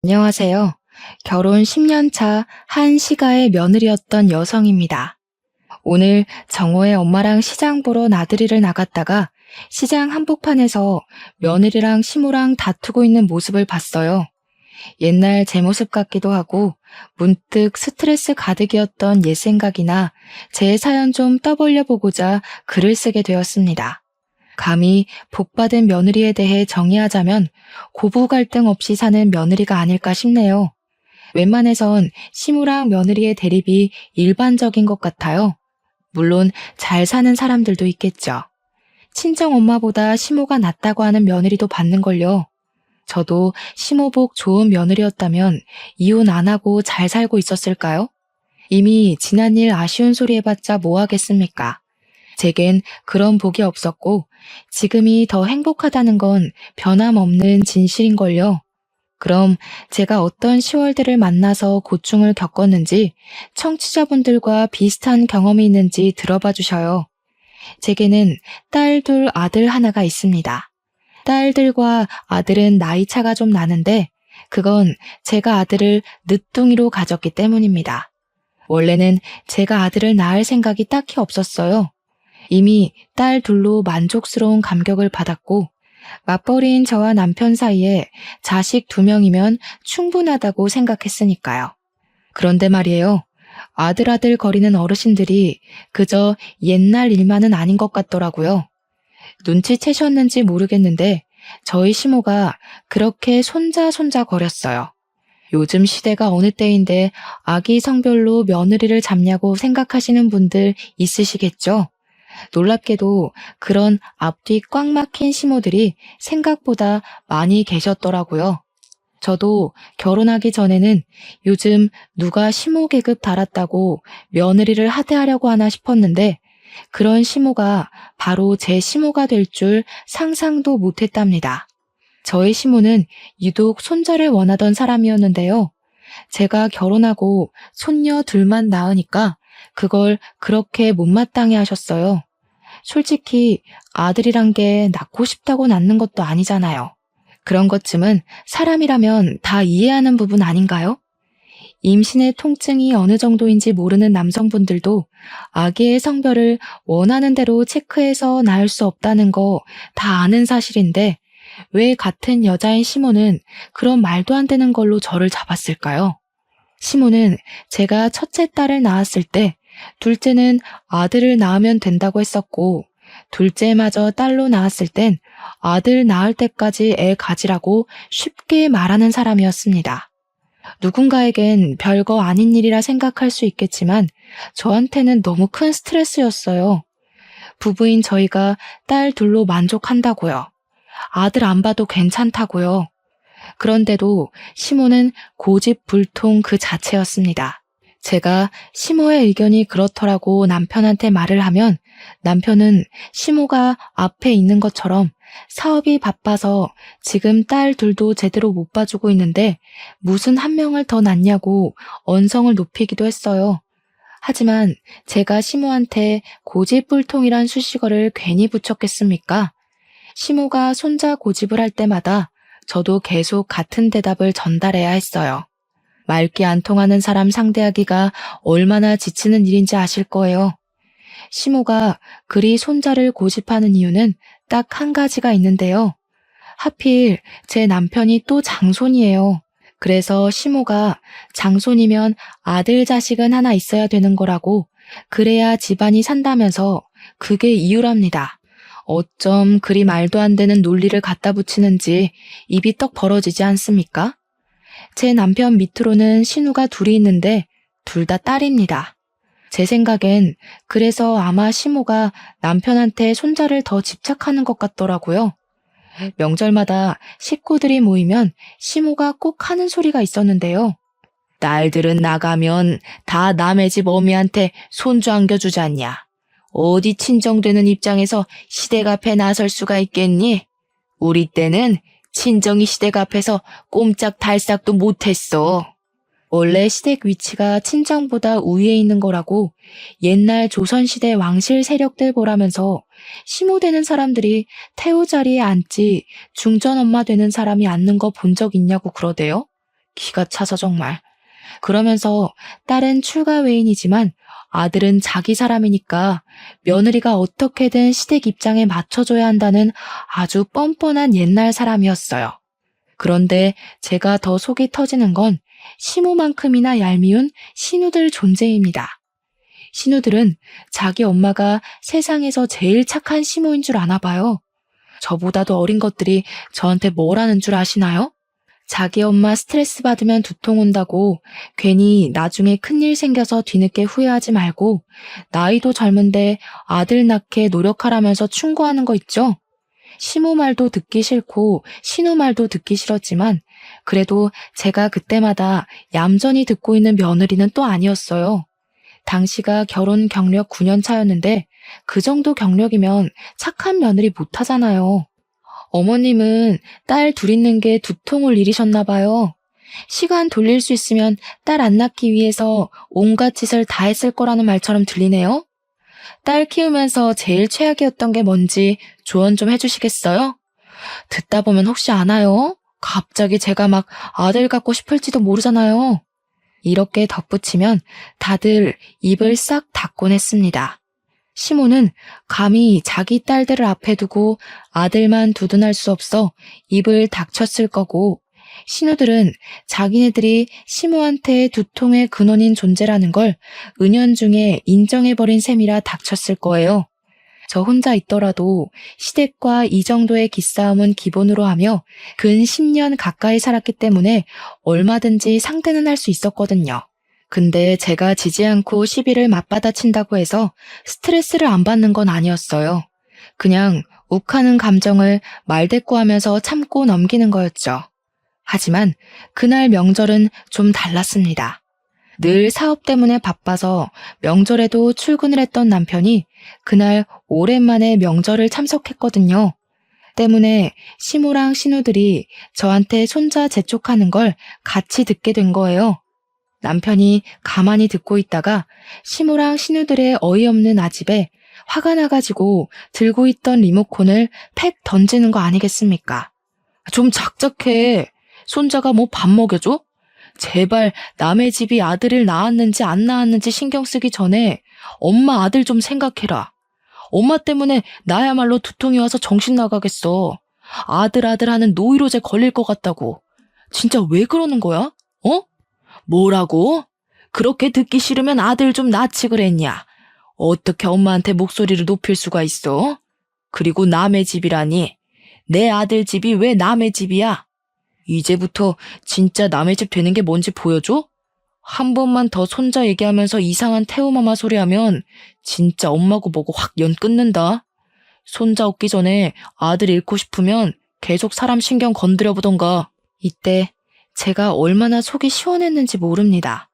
안녕하세요. 결혼 10년 차 한 시가의 며느리였던 여성입니다. 오늘 정호의 엄마랑 시장 보러 나들이를 나갔다가 시장 한복판에서 며느리랑 시모랑 다투고 있는 모습을 봤어요. 옛날 제 모습 같기도 하고 문득 스트레스 가득이었던 옛 생각이나 제 사연 좀 떠벌려 보고자 글을 쓰게 되었습니다. 감히 복받은 며느리에 대해 정의하자면 고부 갈등 없이 사는 며느리가 아닐까 싶네요. 웬만해선 시무랑 며느리의 대립이 일반적인 것 같아요. 물론 잘 사는 사람들도 있겠죠. 친정 엄마보다 시모가 낫다고 하는 며느리도 봤는걸요. 저도 시모복 좋은 며느리였다면 이혼 안 하고 잘 살고 있었을까요? 이미 지난 일 아쉬운 소리 해봤자 뭐 하겠습니까? 제겐 그런 복이 없었고 지금이 더 행복하다는 건 변함없는 진실인걸요. 그럼 제가 어떤 시월들을 만나서 고충을 겪었는지 청취자분들과 비슷한 경험이 있는지 들어봐 주셔요. 제게는 딸 둘, 아들 하나가 있습니다. 딸들과 아들은 나이 차가 좀 나는데 그건 제가 아들을 늦둥이로 가졌기 때문입니다. 원래는 제가 아들을 낳을 생각이 딱히 없었어요. 이미 딸 둘로 만족스러운 감격을 받았고 맞벌이인 저와 남편 사이에 자식 2명이면 충분하다고 생각했으니까요. 그런데 말이에요. 아들 거리는 어르신들이 그저 옛날 일만은 아닌 것 같더라고요. 눈치채셨는지 모르겠는데 저희 시모가 그렇게 손자 거렸어요. 요즘 시대가 어느 때인데 아기 성별로 며느리를 잡냐고 생각하시는 분들 있으시겠죠? 놀랍게도 그런 앞뒤 꽉 막힌 시모들이 생각보다 많이 계셨더라고요. 저도 결혼하기 전에는 요즘 누가 시모 계급 달았다고 며느리를 하대하려고 하나 싶었는데 그런 시모가 바로 제 시모가 될 줄 상상도 못했답니다. 저의 시모는 유독 손자를 원하던 사람이었는데요. 제가 결혼하고 손녀 둘만 낳으니까 그걸 그렇게 못마땅해 하셨어요. 솔직히 아들이란 게 낳고 싶다고 낳는 것도 아니잖아요. 그런 것쯤은 사람이라면 다 이해하는 부분 아닌가요? 임신의 통증이 어느 정도인지 모르는 남성분들도 아기의 성별을 원하는 대로 체크해서 낳을 수 없다는 거 다 아는 사실인데 왜 같은 여자인 시모는 그런 말도 안 되는 걸로 저를 잡았을까요? 시모는 제가 첫째 딸을 낳았을 때 둘째는 아들을 낳으면 된다고 했었고 둘째마저 딸로 낳았을 땐 아들 낳을 때까지 애 가지라고 쉽게 말하는 사람이었습니다. 누군가에겐 별거 아닌 일이라 생각할 수 있겠지만 저한테는 너무 큰 스트레스였어요. 부부인 저희가 딸 둘로 만족한다고요. 아들 안 봐도 괜찮다고요. 그런데도 시모는 고집불통 그 자체였습니다. 제가 시모의 의견이 그렇더라고 남편한테 말을 하면 남편은 시모가 앞에 있는 것처럼 사업이 바빠서 지금 딸 둘도 제대로 못 봐주고 있는데 무슨 한 명을 더 낳냐고 언성을 높이기도 했어요. 하지만 제가 시모한테 고집불통이란 수식어를 괜히 붙였겠습니까? 시모가 손자 고집을 할 때마다 저도 계속 같은 대답을 전달해야 했어요. 말귀 안 통하는 사람 상대하기가 얼마나 지치는 일인지 아실 거예요. 시모가 그리 손자를 고집하는 이유는 딱 한 가지가 있는데요. 하필 제 남편이 또 장손이에요. 그래서 시모가 장손이면 아들 자식은 하나 있어야 되는 거라고 그래야 집안이 산다면서 그게 이유랍니다. 어쩜 그리 말도 안 되는 논리를 갖다 붙이는지 입이 떡 벌어지지 않습니까? 제 남편 밑으로는 신우가 둘이 있는데 둘 다 딸입니다. 제 생각엔 그래서 아마 시모가 남편한테 손자를 더 집착하는 것 같더라고요. 명절마다 식구들이 모이면 시모가 꼭 하는 소리가 있었는데요. 딸들은 나가면 다 남의 집 어미한테 손주 안겨주지 않냐. 어디 친정되는 입장에서 시댁 앞에 나설 수가 있겠니? 우리 때는 친정이 시댁 앞에서 꼼짝달싹도 못했어. 원래 시댁 위치가 친정보다 우위에 있는 거라고 옛날 조선시대 왕실 세력들 보라면서 시모 되는 사람들이 태우 자리에 앉지 중전 엄마 되는 사람이 앉는 거 본 적 있냐고 그러대요. 기가 차서 정말. 그러면서 딸은 출가 외인이지만 아들은 자기 사람이니까 며느리가 어떻게든 시댁 입장에 맞춰줘야 한다는 아주 뻔뻔한 옛날 사람이었어요. 그런데 제가 더 속이 터지는 건 시모만큼이나 얄미운 신우들 존재입니다. 신우들은 자기 엄마가 세상에서 제일 착한 시모인 줄 아나 봐요. 저보다도 어린 것들이 저한테 뭘 하는 줄 아시나요? 자기 엄마 스트레스 받으면 두통 온다고 괜히 나중에 큰일 생겨서 뒤늦게 후회하지 말고 나이도 젊은데 아들 낳게 노력하라면서 충고하는 거 있죠? 시모 말도 듣기 싫고 신우 말도 듣기 싫었지만 그래도 제가 그때마다 얌전히 듣고 있는 며느리는 또 아니었어요. 당시가 결혼 경력 9년 차였는데 그 정도 경력이면 착한 며느리 못하잖아요. 어머님은 딸 둘 있는 게 두통을 일이셨나 봐요. 시간 돌릴 수 있으면 딸 안 낳기 위해서 온갖 짓을 다 했을 거라는 말처럼 들리네요. 딸 키우면서 제일 최악이었던 게 뭔지 조언 좀 해주시겠어요? 듣다 보면 혹시 아나요? 갑자기 제가 막 아들 갖고 싶을지도 모르잖아요. 이렇게 덧붙이면 다들 입을 싹 닫곤 했습니다. 시모는 감히 자기 딸들을 앞에 두고 아들만 두둔할 수 없어 입을 닥쳤을 거고, 신우들은 자기네들이 시모한테 두통의 근원인 존재라는 걸 은연중에 인정해버린 셈이라 닥쳤을 거예요. 저 혼자 있더라도 시댁과 이 정도의 기싸움은 기본으로 하며 근 10년 가까이 살았기 때문에 얼마든지 상대는 할 수 있었거든요. 근데 제가 지지 않고 시비를 맞받아친다고 해서 스트레스를 안 받는 건 아니었어요. 그냥 욱하는 감정을 말대꾸하면서 참고 넘기는 거였죠. 하지만 그날 명절은 좀 달랐습니다. 늘 사업 때문에 바빠서 명절에도 출근을 했던 남편이 그날 오랜만에 명절을 참석했거든요. 때문에 시모랑 신우들이 저한테 손자 재촉하는 걸 같이 듣게 된 거예요. 남편이 가만히 듣고 있다가 시모랑 신우들의 어이없는 아집에 화가 나가지고 들고 있던 리모컨을 팩 던지는 거 아니겠습니까? 좀 작작해. 손자가 뭐 밥 먹여줘? 제발 남의 집이 아들을 낳았는지 안 낳았는지 신경 쓰기 전에 엄마 아들 좀 생각해라. 엄마 때문에 나야말로 두통이 와서 정신 나가겠어. 아들 하는 노이로제 걸릴 것 같다고. 진짜 왜 그러는 거야? 어? 뭐라고? 그렇게 듣기 싫으면 아들 좀 낳지 그랬냐? 어떻게 엄마한테 목소리를 높일 수가 있어? 그리고 남의 집이라니. 내 아들 집이 왜 남의 집이야? 이제부터 진짜 남의 집 되는 게 뭔지 보여줘? 한 번만 더 손자 얘기하면서 이상한 태우마마 소리하면 진짜 엄마고 뭐고 확 연 끊는다. 손자 얻기 전에 아들 잃고 싶으면 계속 사람 신경 건드려 보던가. 이때 제가 얼마나 속이 시원했는지 모릅니다.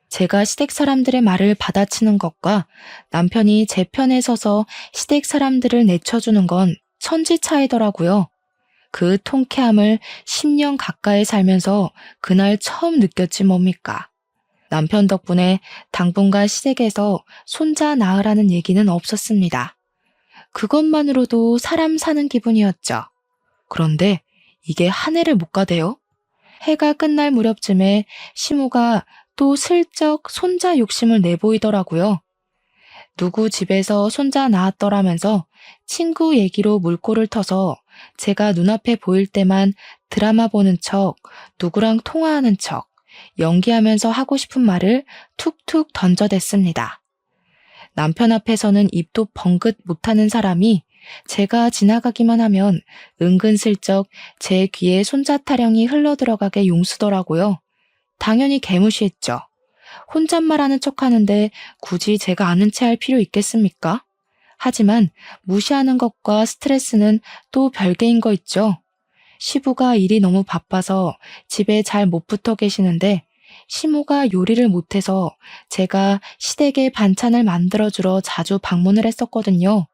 제가 시댁 사람들의 말을 받아치는 것과 남편이 제 편에 서서 시댁 사람들을 내쳐주는 건 천지 차이더라고요. 그 통쾌함을 10년 가까이 살면서 그날 처음 느꼈지 뭡니까. 남편 덕분에 당분간 시댁에서 손자 낳으라는 얘기는 없었습니다. 그것만으로도 사람 사는 기분이었죠. 그런데 이게 한 해를 못 가대요. 해가 끝날 무렵쯤에 시모가 또 슬쩍 손자 욕심을 내보이더라고요. 누구 집에서 손자 낳았더라면서 친구 얘기로 물꼬를 터서 제가 눈앞에 보일 때만 드라마 보는 척, 누구랑 통화하는 척, 연기하면서 하고 싶은 말을 툭툭 던져댔습니다. 남편 앞에서는 입도 벙긋 못하는 사람이 제가 지나가기만 하면 은근슬쩍 제 귀에 손자 타령이 흘러들어가게 용수더라고요. 당연히 개무시했죠. 혼잣말하는 척하는데 굳이 제가 아는 체 할 필요 있겠습니까? 하지만 무시하는 것과 스트레스는 또 별개인 거 있죠. 시부가 일이 너무 바빠서 집에 잘 못 붙어 계시는데 시모가 요리를 못해서 제가 시댁에 반찬을 만들어주러 자주 방문을 했었거든요.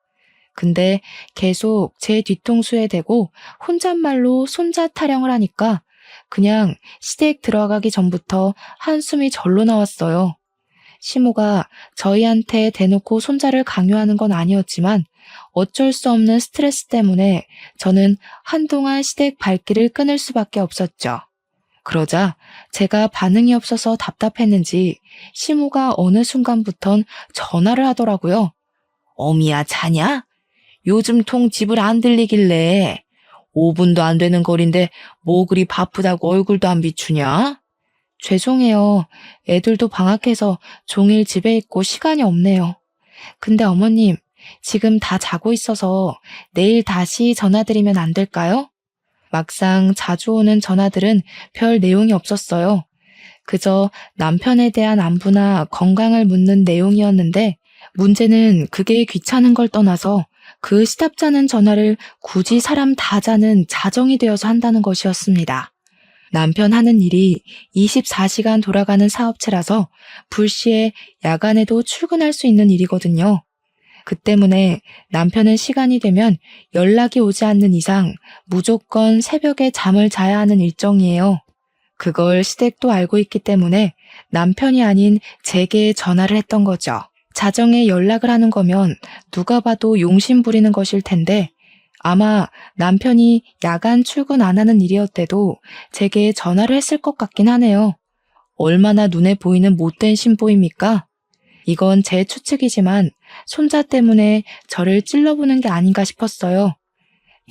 근데 계속 제 뒤통수에 대고 혼잣말로 손자 타령을 하니까 그냥 시댁 들어가기 전부터 한숨이 절로 나왔어요. 시모가 저희한테 대놓고 손자를 강요하는 건 아니었지만 어쩔 수 없는 스트레스 때문에 저는 한동안 시댁 발길을 끊을 수밖에 없었죠. 그러자 제가 반응이 없어서 답답했는지 시모가 어느 순간부턴 전화를 하더라고요. 어미야, 자냐? 요즘 통 집을 안 들리길래 5분도 안 되는 거리인데 뭐 그리 바쁘다고 얼굴도 안 비추냐? 죄송해요. 애들도 방학해서 종일 집에 있고 시간이 없네요. 근데 어머님, 지금 다 자고 있어서 내일 다시 전화드리면 안 될까요? 막상 자주 오는 전화들은 별 내용이 없었어요. 그저 남편에 대한 안부나 건강을 묻는 내용이었는데 문제는 그게 귀찮은 걸 떠나서 그 시답잖은 전화를 굳이 사람 다 자는 자정이 되어서 한다는 것이었습니다. 남편 하는 일이 24시간 돌아가는 사업체라서 불시에 야간에도 출근할 수 있는 일이거든요. 그 때문에 남편은 시간이 되면 연락이 오지 않는 이상 무조건 새벽에 잠을 자야 하는 일정이에요. 그걸 시댁도 알고 있기 때문에 남편이 아닌 제게 전화를 했던 거죠. 자정에 연락을 하는 거면 누가 봐도 용심 부리는 것일 텐데 아마 남편이 야간 출근 안 하는 일이었대도 제게 전화를 했을 것 같긴 하네요. 얼마나 눈에 보이는 못된 신보입니까? 이건 제 추측이지만 손자 때문에 저를 찔러보는 게 아닌가 싶었어요.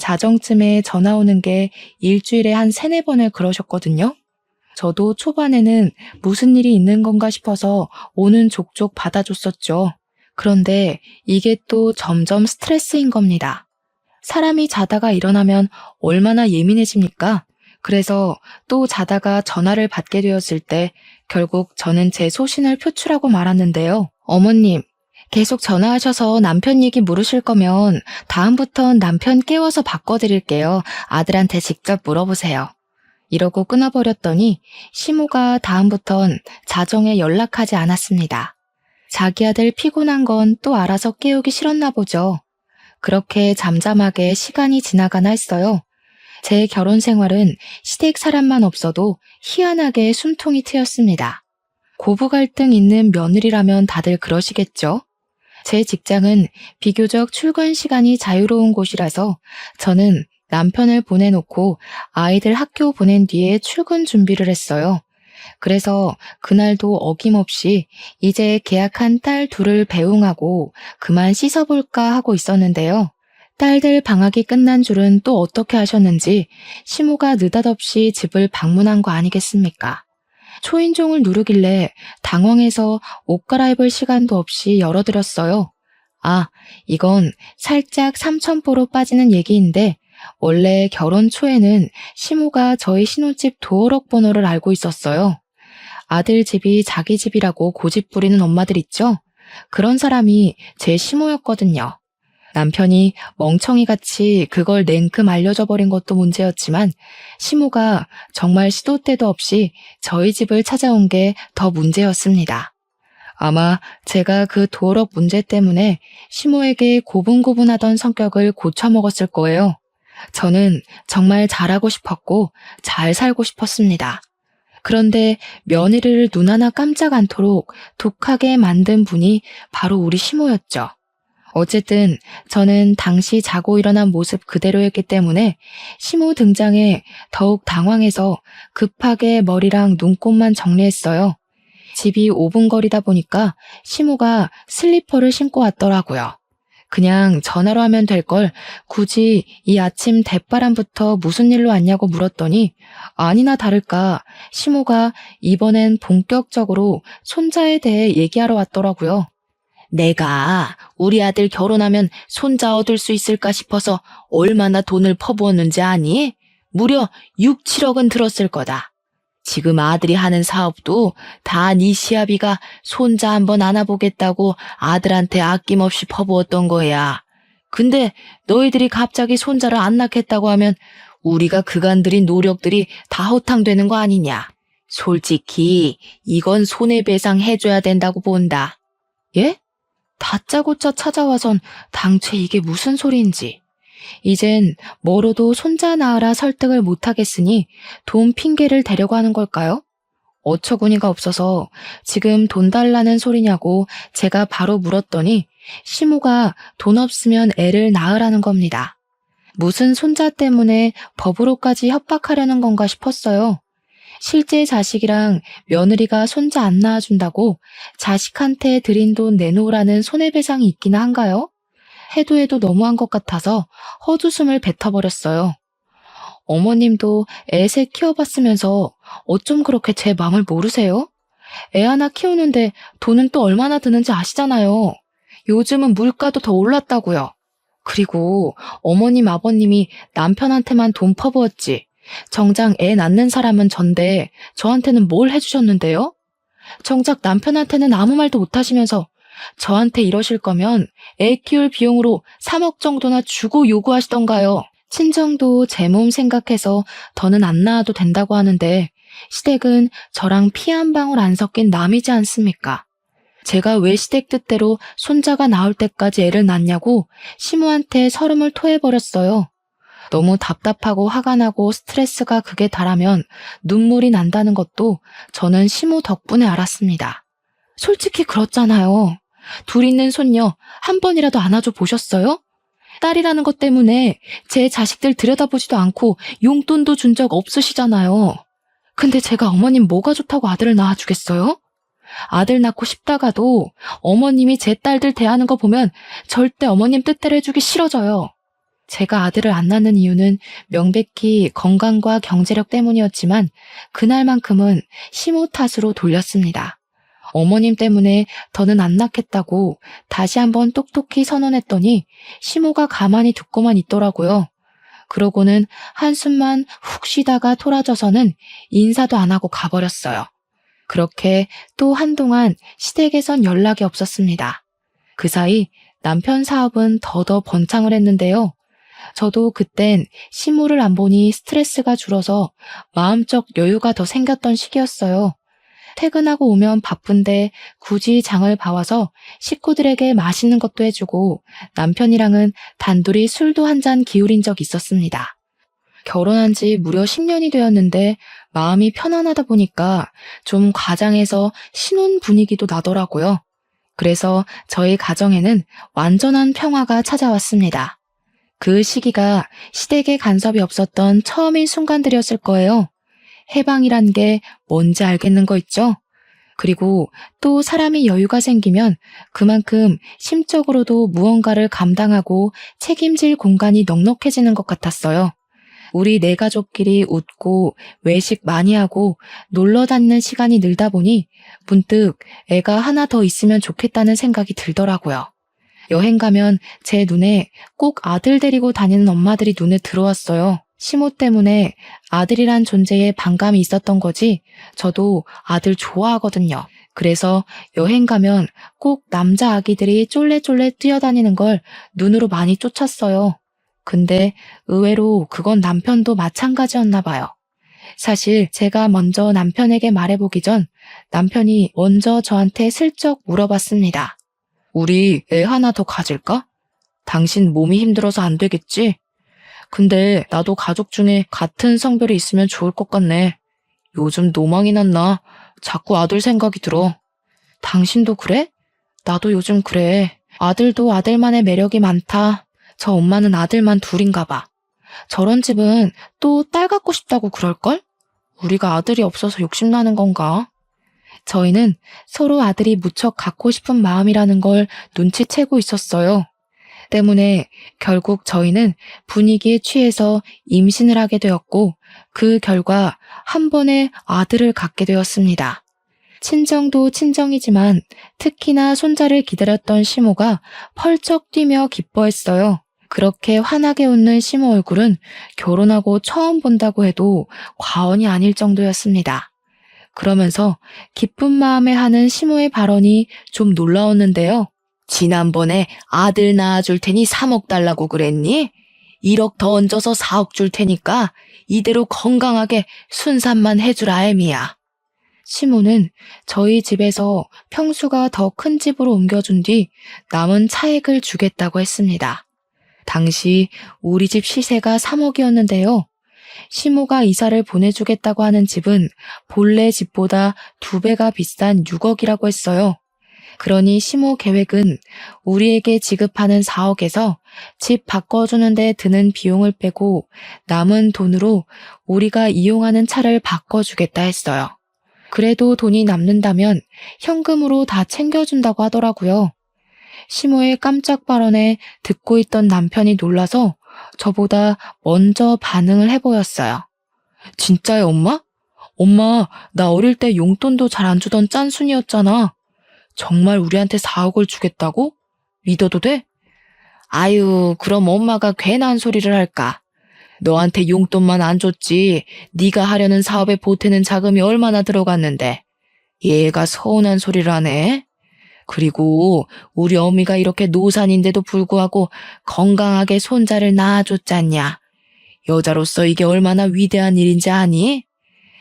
자정쯤에 전화 오는 게 일주일에 한 3-4번을 그러셨거든요. 저도 초반에는 무슨 일이 있는 건가 싶어서 오는 족족 받아줬었죠. 그런데 이게 또 점점 스트레스인 겁니다. 사람이 자다가 일어나면 얼마나 예민해집니까? 그래서 또 자다가 전화를 받게 되었을 때 결국 저는 제 소신을 표출하고 말았는데요. 어머님, 계속 전화하셔서 남편 얘기 물으실 거면 다음부턴 남편 깨워서 바꿔드릴게요. 아들한테 직접 물어보세요. 이러고 끊어버렸더니 시모가 다음부턴 자정에 연락하지 않았습니다. 자기 아들 피곤한 건 또 알아서 깨우기 싫었나 보죠. 그렇게 잠잠하게 시간이 지나가나 했어요. 제 결혼 생활은 시댁 사람만 없어도 희한하게 숨통이 트였습니다. 고부 갈등 있는 며느리라면 다들 그러시겠죠? 제 직장은 비교적 출근 시간이 자유로운 곳이라서 저는 남편을 보내놓고 아이들 학교 보낸 뒤에 출근 준비를 했어요. 그래서 그날도 어김없이 이제 계약한 딸 둘을 배웅하고 그만 씻어볼까 하고 있었는데요. 딸들 방학이 끝난 줄은 또 어떻게 하셨는지 시모가 느닷없이 집을 방문한 거 아니겠습니까? 초인종을 누르길래 당황해서 옷 갈아입을 시간도 없이 열어드렸어요. 아, 이건 살짝 삼천포로 빠지는 얘기인데 원래 결혼 초에는 시모가 저희 신혼집 도어록 번호를 알고 있었어요. 아들 집이 자기 집이라고 고집 부리는 엄마들 있죠? 그런 사람이 제 시모였거든요. 남편이 멍청이같이 그걸 냉큼 알려줘 버린 것도 문제였지만 시모가 정말 시도 때도 없이 저희 집을 찾아온 게 더 문제였습니다. 아마 제가 그 도어록 문제 때문에 시모에게 고분고분하던 성격을 고쳐먹었을 거예요. 저는 정말 잘하고 싶었고 잘 살고 싶었습니다. 그런데 며느리를 눈 하나 깜짝 않도록 독하게 만든 분이 바로 우리 시모였죠. 어쨌든 저는 당시 자고 일어난 모습 그대로였기 때문에 시모 등장에 더욱 당황해서 급하게 머리랑 눈곱만 정리했어요. 집이 5분 거리다 보니까 시모가 슬리퍼를 신고 왔더라고요. 그냥 전화로 하면 될 걸 굳이 이 아침 대바람부터 무슨 일로 왔냐고 물었더니 아니나 다를까 시모가 이번엔 본격적으로 손자에 대해 얘기하러 왔더라고요. 내가 우리 아들 결혼하면 손자 얻을 수 있을까 싶어서 얼마나 돈을 퍼부었는지 아니? 무려 6, 7억은 들었을 거다. 지금 아들이 하는 사업도 다 네 시아비가 손자 한번 안아보겠다고 아들한테 아낌없이 퍼부었던 거야. 근데 너희들이 갑자기 손자를 안 낳겠다고 하면 우리가 그간 들인 노력들이 다 허탕되는 거 아니냐. 솔직히 이건 손해배상 해줘야 된다고 본다. 예? 다짜고짜 찾아와선 당최 이게 무슨 소리인지. 이젠 뭐로도 손자 낳으라 설득을 못하겠으니 돈 핑계를 대려고 하는 걸까요? 어처구니가 없어서 지금 돈 달라는 소리냐고 제가 바로 물었더니 시모가 돈 없으면 애를 낳으라는 겁니다. 무슨 손자 때문에 법으로까지 협박하려는 건가 싶었어요. 실제 자식이랑 며느리가 손자 안 낳아준다고 자식한테 드린 돈 내놓으라는 손해배상이 있기나 한가요? 해도 해도 너무한 것 같아서 헛웃음을 뱉어버렸어요. 어머님도 애 셋 키워봤으면서 어쩜 그렇게 제 마음을 모르세요? 애 하나 키우는데 돈은 또 얼마나 드는지 아시잖아요. 요즘은 물가도 더 올랐다고요. 그리고 어머님 아버님이 남편한테만 돈 퍼부었지. 정작 애 낳는 사람은 전데 저한테는 뭘 해주셨는데요? 정작 남편한테는 아무 말도 못하시면서 저한테 이러실 거면 애 키울 비용으로 3억 정도나 주고 요구하시던가요. 친정도 제 몸 생각해서 더는 안 낳아도 된다고 하는데 시댁은 저랑 피 한 방울 안 섞인 남이지 않습니까? 제가 왜 시댁 뜻대로 손자가 나올 때까지 애를 낳냐고 시모한테 서름을 토해버렸어요. 너무 답답하고 화가 나고 스트레스가 극에 달하면 눈물이 난다는 것도 저는 시모 덕분에 알았습니다. 솔직히 그렇잖아요. 둘 있는 손녀 한 번이라도 안아줘 보셨어요? 딸이라는 것 때문에 제 자식들 들여다보지도 않고 용돈도 준 적 없으시잖아요. 근데 제가 어머님 뭐가 좋다고 아들을 낳아주겠어요? 아들 낳고 싶다가도 어머님이 제 딸들 대하는 거 보면 절대 어머님 뜻대로 해주기 싫어져요. 제가 아들을 안 낳는 이유는 명백히 건강과 경제력 때문이었지만 그날만큼은 시모 탓으로 돌렸습니다. 어머님 때문에 더는 안 낳겠다고 다시 한번 똑똑히 선언했더니 시모가 가만히 듣고만 있더라고요. 그러고는 한숨만 훅 쉬다가 토라져서는 인사도 안 하고 가버렸어요. 그렇게 또 한동안 시댁에선 연락이 없었습니다. 그 사이 남편 사업은 더더 번창을 했는데요. 저도 그땐 시모를 안 보니 스트레스가 줄어서 마음적 여유가 더 생겼던 시기였어요. 퇴근하고 오면 바쁜데 굳이 장을 봐와서 식구들에게 맛있는 것도 해주고 남편이랑은 단둘이 술도 한 잔 기울인 적 있었습니다. 결혼한 지 무려 10년이 되었는데 마음이 편안하다 보니까 좀 과장해서 신혼 분위기도 나더라고요. 그래서 저희 가정에는 완전한 평화가 찾아왔습니다. 그 시기가 시댁에 간섭이 없었던 처음인 순간들이었을 거예요. 해방이란 게 뭔지 알겠는 거 있죠? 그리고 또 사람이 여유가 생기면 그만큼 심적으로도 무언가를 감당하고 책임질 공간이 넉넉해지는 것 같았어요. 우리 네 가족끼리 웃고 외식 많이 하고 놀러 다니는 시간이 늘다 보니 문득 애가 하나 더 있으면 좋겠다는 생각이 들더라고요. 여행 가면 제 눈에 꼭 아들 데리고 다니는 엄마들이 눈에 들어왔어요. 시모 때문에 아들이란 존재에 반감이 있었던 거지 저도 아들 좋아하거든요. 그래서 여행 가면 꼭 남자 아기들이 쫄래쫄래 뛰어다니는 걸 눈으로 많이 쫓았어요. 근데 의외로 그건 남편도 마찬가지였나 봐요. 사실 제가 먼저 남편에게 말해보기 전 남편이 먼저 저한테 슬쩍 물어봤습니다. 우리 애 하나 더 가질까? 당신 몸이 힘들어서 안 되겠지? 근데 나도 가족 중에 같은 성별이 있으면 좋을 것 같네. 요즘 노망이 났나? 자꾸 아들 생각이 들어. 당신도 그래? 나도 요즘 그래. 아들도 아들만의 매력이 많다. 저 엄마는 아들만 둘인가 봐. 저런 집은 또 딸 갖고 싶다고 그럴걸? 우리가 아들이 없어서 욕심나는 건가? 저희는 서로 아들이 무척 갖고 싶은 마음이라는 걸 눈치채고 있었어요. 때문에 결국 저희는 분위기에 취해서 임신을 하게 되었고 그 결과 한 번에 아들을 갖게 되었습니다. 친정도 친정이지만 특히나 손자를 기다렸던 시모가 펄쩍 뛰며 기뻐했어요. 그렇게 환하게 웃는 시모 얼굴은 결혼하고 처음 본다고 해도 과언이 아닐 정도였습니다. 그러면서 기쁜 마음에 하는 시모의 발언이 좀 놀라웠는데요. 지난번에 아들 낳아줄 테니 3억 달라고 그랬니? 1억 더 얹어서 4억 줄 테니까 이대로 건강하게 순산만 해주라 애미야. 시모는 저희 집에서 평수가 더 큰 집으로 옮겨준 뒤 남은 차액을 주겠다고 했습니다. 당시 우리 집 시세가 3억이었는데요. 시모가 이사를 보내주겠다고 하는 집은 본래 집보다 2배가 비싼 6억이라고 했어요. 그러니 시모 계획은 우리에게 지급하는 4억에서 집 바꿔주는 데 드는 비용을 빼고 남은 돈으로 우리가 이용하는 차를 바꿔주겠다 했어요. 그래도 돈이 남는다면 현금으로 다 챙겨준다고 하더라고요. 시모의 깜짝 발언에 듣고 있던 남편이 놀라서 저보다 먼저 반응을 해보였어요. 진짜요, 엄마? 엄마, 나 어릴 때 용돈도 잘 안 주던 짠순이었잖아. 정말 우리한테 4억을 주겠다고? 믿어도 돼? 아유, 그럼 엄마가 괜한 소리를 할까? 너한테 용돈만 안 줬지. 네가 하려는 사업에 보태는 자금이 얼마나 들어갔는데. 얘가 서운한 소리를 하네. 그리고 우리 어미가 이렇게 노산인데도 불구하고 건강하게 손자를 낳아줬잖냐. 여자로서 이게 얼마나 위대한 일인지 아니?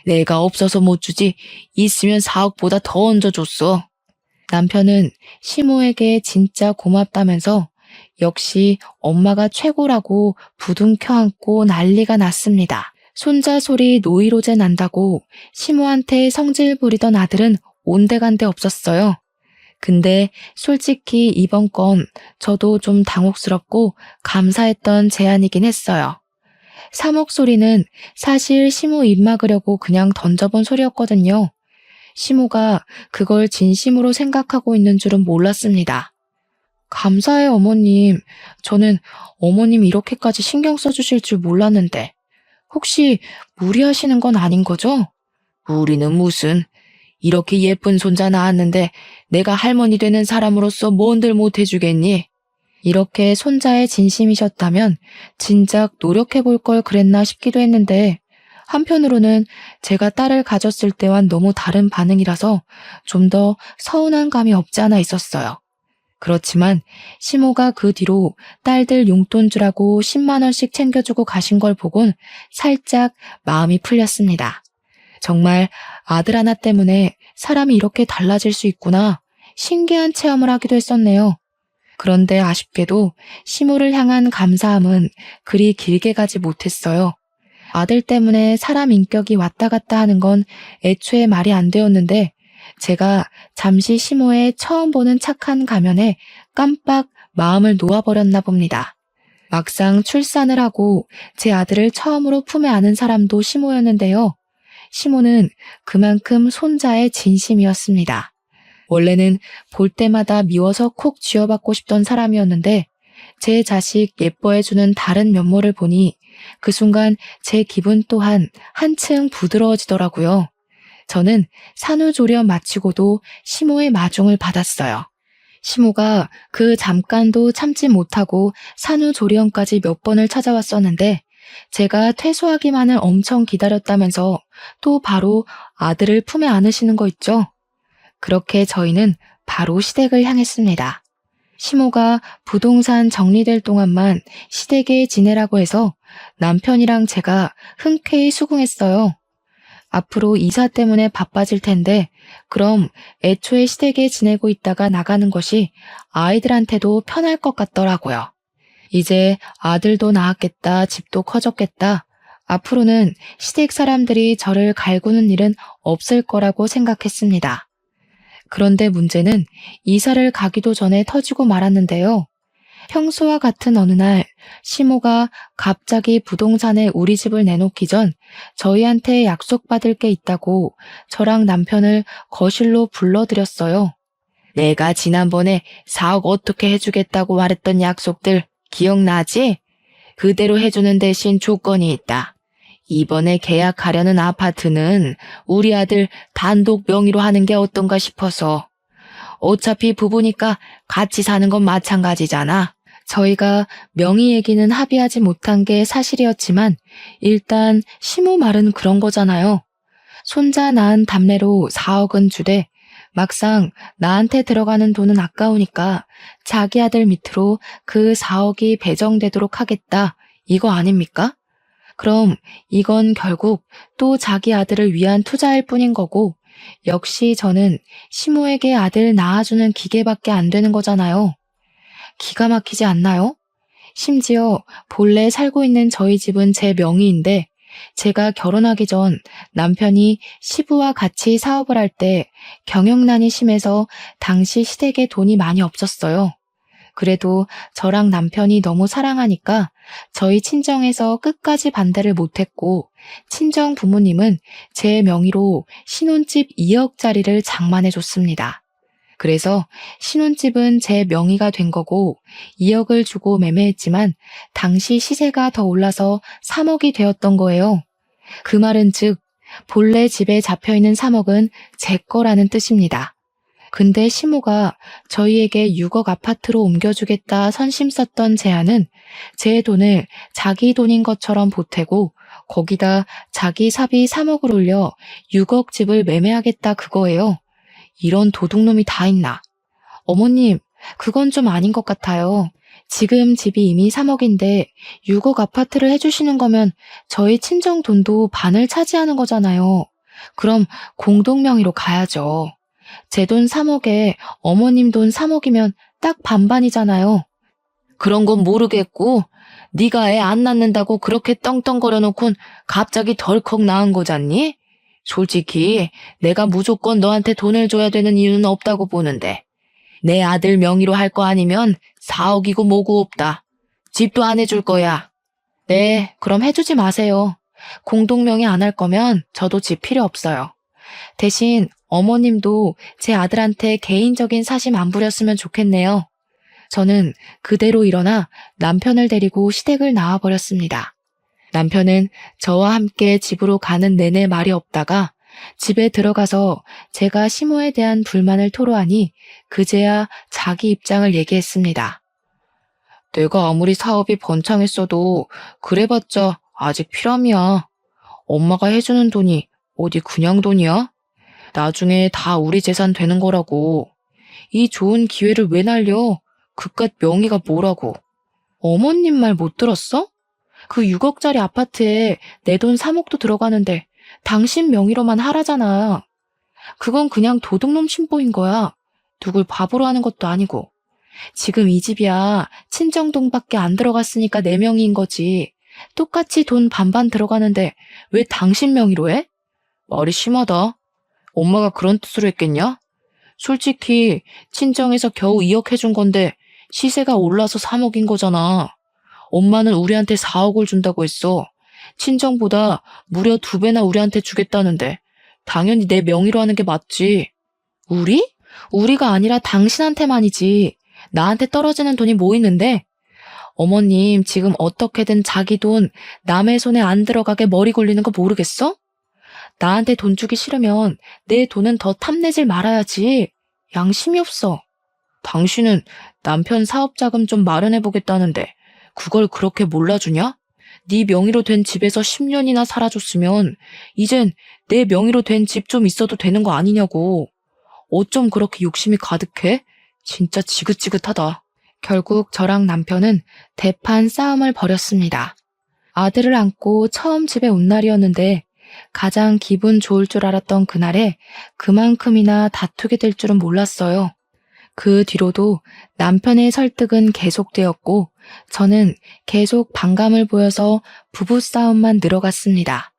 내가 없어서 못 주지 있으면 4억보다 더 얹어줬어. 남편은 시모에게 진짜 고맙다면서 역시 엄마가 최고라고 부둥켜 안고 난리가 났습니다. 손자 소리 노이로제 난다고 시모한테 성질 부리던 아들은 온데간데 없었어요. 근데 솔직히 이번 건 저도 좀 당혹스럽고 감사했던 제안이긴 했어요. 3억 소리는 사실 시모 입 막으려고 그냥 던져본 소리였거든요. 시모가 그걸 진심으로 생각하고 있는 줄은 몰랐습니다. 감사해요, 어머님. 저는 어머님 이렇게까지 신경 써주실 줄 몰랐는데 혹시 무리하시는 건 아닌 거죠? 무리는 무슨. 이렇게 예쁜 손자 낳았는데 내가 할머니 되는 사람으로서 뭔들 못해주겠니? 이렇게 손자의 진심이셨다면 진작 노력해볼 걸 그랬나 싶기도 했는데 한편으로는 제가 딸을 가졌을 때와는 너무 다른 반응이라서 좀 더 서운한 감이 없지 않아 있었어요. 그렇지만 시모가 그 뒤로 딸들 용돈 주라고 10만 원씩 챙겨주고 가신 걸 보곤 살짝 마음이 풀렸습니다. 정말 아들 하나 때문에 사람이 이렇게 달라질 수 있구나 신기한 체험을 하기도 했었네요. 그런데 아쉽게도 시모를 향한 감사함은 그리 길게 가지 못했어요. 아들 때문에 사람 인격이 왔다 갔다 하는 건 애초에 말이 안 되었는데 제가 잠시 시모의 처음 보는 착한 가면에 깜빡 마음을 놓아버렸나 봅니다. 막상 출산을 하고 제 아들을 처음으로 품에 안은 사람도 시모였는데요. 시모는 그만큼 손자의 진심이었습니다. 원래는 볼 때마다 미워서 콕 쥐어받고 싶던 사람이었는데 제 자식 예뻐해주는 다른 면모를 보니 그 순간 제 기분 또한 한층 부드러워지더라고요. 저는 산후조리원 마치고도 시모의 마중을 받았어요. 시모가 그 잠깐도 참지 못하고 산후조리원까지 몇 번을 찾아왔었는데 제가 퇴소하기만을 엄청 기다렸다면서 또 바로 아들을 품에 안으시는 거 있죠? 그렇게 저희는 바로 시댁을 향했습니다. 시모가 부동산 정리될 동안만 시댁에 지내라고 해서 남편이랑 제가 흔쾌히 수긍했어요. 앞으로 이사 때문에 바빠질 텐데 그럼 애초에 시댁에 지내고 있다가 나가는 것이 아이들한테도 편할 것 같더라고요. 이제 아들도 낳았겠다, 집도 커졌겠다. 앞으로는 시댁 사람들이 저를 갈구는 일은 없을 거라고 생각했습니다. 그런데 문제는 이사를 가기도 전에 터지고 말았는데요. 평소와 같은 어느 날 시모가 갑자기 부동산에 우리 집을 내놓기 전 저희한테 약속받을 게 있다고 저랑 남편을 거실로 불러들였어요. 내가 지난번에 4억 어떻게 해주겠다고 말했던 약속들 기억나지? 그대로 해주는 대신 조건이 있다. 이번에 계약하려는 아파트는 우리 아들 단독 명의로 하는 게 어떤가 싶어서. 어차피 부부니까 같이 사는 건 마찬가지잖아. 저희가 명의 얘기는 합의하지 못한 게 사실이었지만 일단 시모 말은 그런 거잖아요. 손자 낳은 답례로 4억은 주되 막상 나한테 들어가는 돈은 아까우니까 자기 아들 밑으로 그 4억이 배정되도록 하겠다. 이거 아닙니까? 그럼 이건 결국 또 자기 아들을 위한 투자일 뿐인 거고 역시 저는 시모에게 아들 낳아주는 기계밖에 안 되는 거잖아요. 기가 막히지 않나요? 심지어 본래 살고 있는 저희 집은 제 명의인데 제가 결혼하기 전 남편이 시부와 같이 사업을 할 때 경영난이 심해서 당시 시댁에 돈이 많이 없었어요. 그래도 저랑 남편이 너무 사랑하니까 저희 친정에서 끝까지 반대를 못했고, 친정 부모님은 제 명의로 신혼집 2억짜리를 장만해줬습니다. 그래서 신혼집은 제 명의가 된 거고 2억을 주고 매매했지만 당시 시세가 더 올라서 3억이 되었던 거예요. 그 말은 즉 본래 집에 잡혀있는 3억은 제 거라는 뜻입니다. 근데 시모가 저희에게 6억 아파트로 옮겨주겠다 선심 썼던 제안은 제 돈을 자기 돈인 것처럼 보태고 거기다 자기 사비 3억을 올려 6억 집을 매매하겠다 그거예요. 이런 도둑놈이 다 있나. 어머님, 그건 좀 아닌 것 같아요. 지금 집이 이미 3억인데 6억 아파트를 해주시는 거면 저희 친정 돈도 반을 차지하는 거잖아요. 그럼 공동 명의로 가야죠. 제 돈 3억에 어머님 돈 3억이면 딱 반반이잖아요. 그런 건 모르겠고 네가 애 안 낳는다고 그렇게 떵떵거려 놓곤 갑자기 덜컥 낳은 거잖니? 솔직히 내가 무조건 너한테 돈을 줘야 되는 이유는 없다고 보는데 내 아들 명의로 할 거 아니면 4억이고 뭐고 없다. 집도 안 해줄 거야. 네, 그럼 해주지 마세요. 공동명의 안 할 거면 저도 집 필요 없어요. 대신 어머님도 제 아들한테 개인적인 사심 안 부렸으면 좋겠네요. 저는 그대로 일어나 남편을 데리고 시댁을 나와버렸습니다. 남편은 저와 함께 집으로 가는 내내 말이 없다가 집에 들어가서 제가 시모에 대한 불만을 토로하니 그제야 자기 입장을 얘기했습니다. 내가 아무리 사업이 번창했어도 그래봤자 아직 피람이야. 엄마가 해주는 돈이 어디 그냥 돈이야? 나중에 다 우리 재산 되는 거라고. 이 좋은 기회를 왜 날려? 그깟 명의가 뭐라고. 어머님 말 못 들었어? 그 6억짜리 아파트에 내 돈 3억도 들어가는데 당신 명의로만 하라잖아. 그건 그냥 도둑놈 심보인 거야. 누굴 바보로 하는 것도 아니고. 지금 이 집이야 친정돈밖에 안 들어갔으니까 내 명의인 거지. 똑같이 돈 반반 들어가는데 왜 당신 명의로 해? 말이 심하다. 엄마가 그런 뜻으로 했겠냐? 솔직히 친정에서 겨우 2억 해준 건데 시세가 올라서 3억인 거잖아. 엄마는 우리한테 4억을 준다고 했어. 친정보다 무려 2배나 우리한테 주겠다는데 당연히 내 명의로 하는 게 맞지. 우리? 우리가 아니라 당신한테만이지. 나한테 떨어지는 돈이 뭐 있는데? 어머님 지금 어떻게든 자기 돈 남의 손에 안 들어가게 머리 굴리는 거 모르겠어? 나한테 돈 주기 싫으면 내 돈은 더 탐내질 말아야지. 양심이 없어. 당신은 남편 사업자금 좀 마련해보겠다는데 그걸 그렇게 몰라주냐? 네 명의로 된 집에서 10년이나 살아줬으면 이젠 내 명의로 된 집 좀 있어도 되는 거 아니냐고. 어쩜 그렇게 욕심이 가득해? 진짜 지긋지긋하다. 결국 저랑 남편은 대판 싸움을 벌였습니다. 아들을 안고 처음 집에 온 날이었는데 가장 기분 좋을 줄 알았던 그날에 그만큼이나 다투게 될 줄은 몰랐어요. 그 뒤로도 남편의 설득은 계속되었고 저는 계속 반감을 보여서 부부싸움만 늘어갔습니다.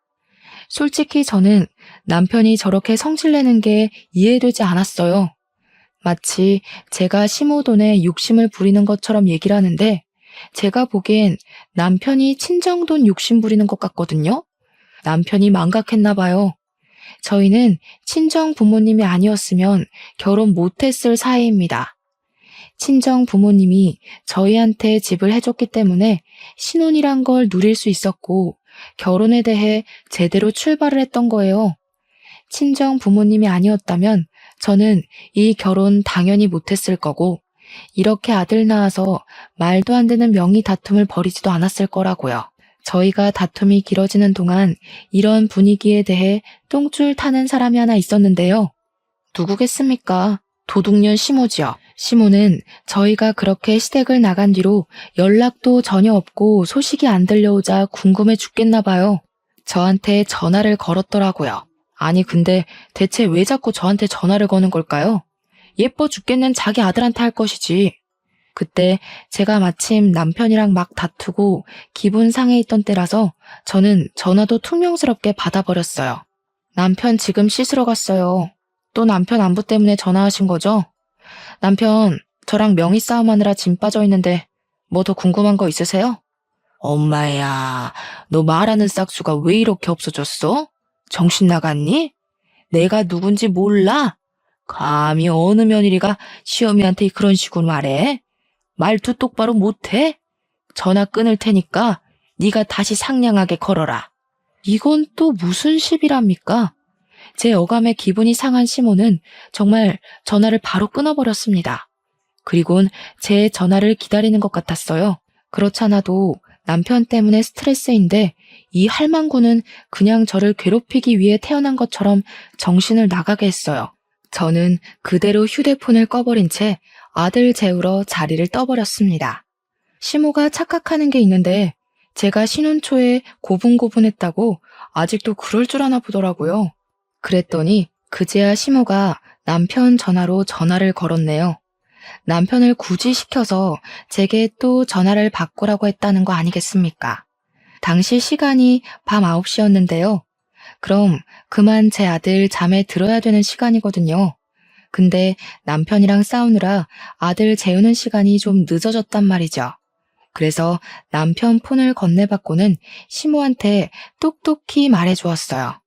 솔직히 저는 남편이 저렇게 성질내는 게 이해되지 않았어요. 마치 제가 시모 돈에 욕심을 부리는 것처럼 얘기를 하는데 제가 보기엔 남편이 친정돈 욕심 부리는 것 같거든요. 남편이 망각했나 봐요. 저희는 친정 부모님이 아니었으면 결혼 못했을 사이입니다. 친정 부모님이 저희한테 집을 해줬기 때문에 신혼이란 걸 누릴 수 있었고 결혼에 대해 제대로 출발을 했던 거예요. 친정 부모님이 아니었다면 저는 이 결혼 당연히 못했을 거고 이렇게 아들 낳아서 말도 안 되는 명의 다툼을 벌이지도 않았을 거라고요. 저희가 다툼이 길어지는 동안 이런 분위기에 대해 똥줄 타는 사람이 하나 있었는데요. 누구겠습니까? 도둑년 시모지요. 시모는 저희가 그렇게 시댁을 나간 뒤로 연락도 전혀 없고 소식이 안 들려오자 궁금해 죽겠나 봐요. 저한테 전화를 걸었더라고요. 아니 근데 대체 왜 자꾸 저한테 전화를 거는 걸까요? 예뻐 죽겠는 자기 아들한테 할 것이지. 그때 제가 마침 남편이랑 막 다투고 기분 상해 있던 때라서 저는 전화도 퉁명스럽게 받아버렸어요. 남편 지금 씻으러 갔어요. 또 남편 안부 때문에 전화하신 거죠? 남편, 저랑 명의 싸움하느라 짐 빠져 있는데 뭐 더 궁금한 거 있으세요? 엄마야, 너 말하는 싹수가 왜 이렇게 없어졌어? 정신 나갔니? 내가 누군지 몰라? 감히 어느 며느리가 시어미한테 그런 식으로 말해? 말투 똑바로 못해? 전화 끊을 테니까 네가 다시 상냥하게 걸어라. 이건 또 무슨 시비랍니까? 제 어감에 기분이 상한 시모는 정말 전화를 바로 끊어버렸습니다. 그리곤 제 전화를 기다리는 것 같았어요. 그렇잖아도 남편 때문에 스트레스인데 이 할망구는 그냥 저를 괴롭히기 위해 태어난 것처럼 정신을 나가게 했어요. 저는 그대로 휴대폰을 꺼버린 채 아들 재우러 자리를 떠버렸습니다. 시모가 착각하는 게 있는데 제가 신혼 초에 고분고분했다고 아직도 그럴 줄 아나 보더라고요. 그랬더니 그제야 시모가 남편 전화로 전화를 걸었네요. 남편을 굳이 시켜서 제게 또 전화를 바꾸라고 했다는 거 아니겠습니까? 당시 시간이 밤 9시였는데요. 그럼 그만 제 아들 잠에 들어야 되는 시간이거든요. 근데 남편이랑 싸우느라 아들 재우는 시간이 좀 늦어졌단 말이죠. 그래서 남편 폰을 건네받고는 시모한테 똑똑히 말해주었어요.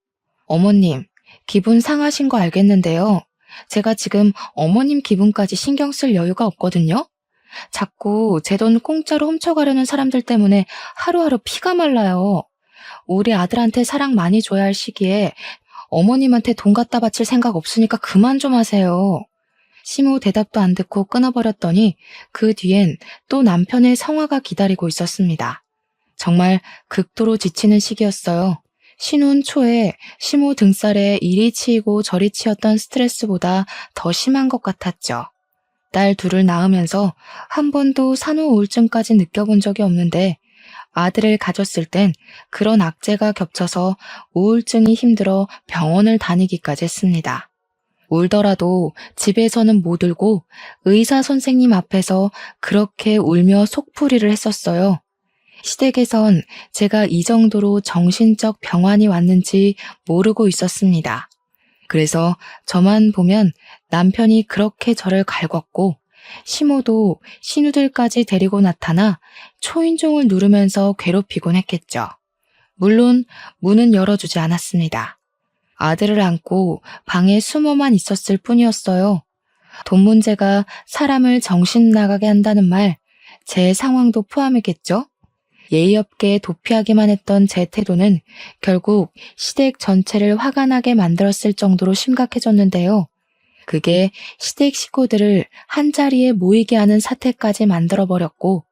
어머님, 기분 상하신 거 알겠는데요. 제가 지금 어머님 기분까지 신경 쓸 여유가 없거든요. 자꾸 제 돈 공짜로 훔쳐가려는 사람들 때문에 하루하루 피가 말라요. 우리 아들한테 사랑 많이 줘야 할 시기에 어머님한테 돈 갖다 바칠 생각 없으니까 그만 좀 하세요. 시모 대답도 안 듣고 끊어버렸더니 그 뒤엔 또 남편의 성화가 기다리고 있었습니다. 정말 극도로 지치는 시기였어요. 신혼 초에 시모 등살에 이리 치이고 저리 치였던 스트레스보다 더 심한 것 같았죠. 딸 둘을 낳으면서 한 번도 산후 우울증까지 느껴본 적이 없는데 아들을 가졌을 땐 그런 악재가 겹쳐서 우울증이 힘들어 병원을 다니기까지 했습니다. 울더라도 집에서는 못 울고 의사 선생님 앞에서 그렇게 울며 속풀이를 했었어요. 시댁에선 제가 이 정도로 정신적 병환이 왔는지 모르고 있었습니다. 그래서 저만 보면 남편이 그렇게 저를 갈궜고 시모도 신우들까지 데리고 나타나 초인종을 누르면서 괴롭히곤 했겠죠. 물론 문은 열어주지 않았습니다. 아들을 안고 방에 숨어만 있었을 뿐이었어요. 돈 문제가 사람을 정신 나가게 한다는 말, 제 상황도 포함이겠죠? 예의 없게 도피하기만 했던 제 태도는 결국 시댁 전체를 화가 나게 만들었을 정도로 심각해졌는데요. 그게 시댁 식구들을 한자리에 모이게 하는 사태까지 만들어버렸고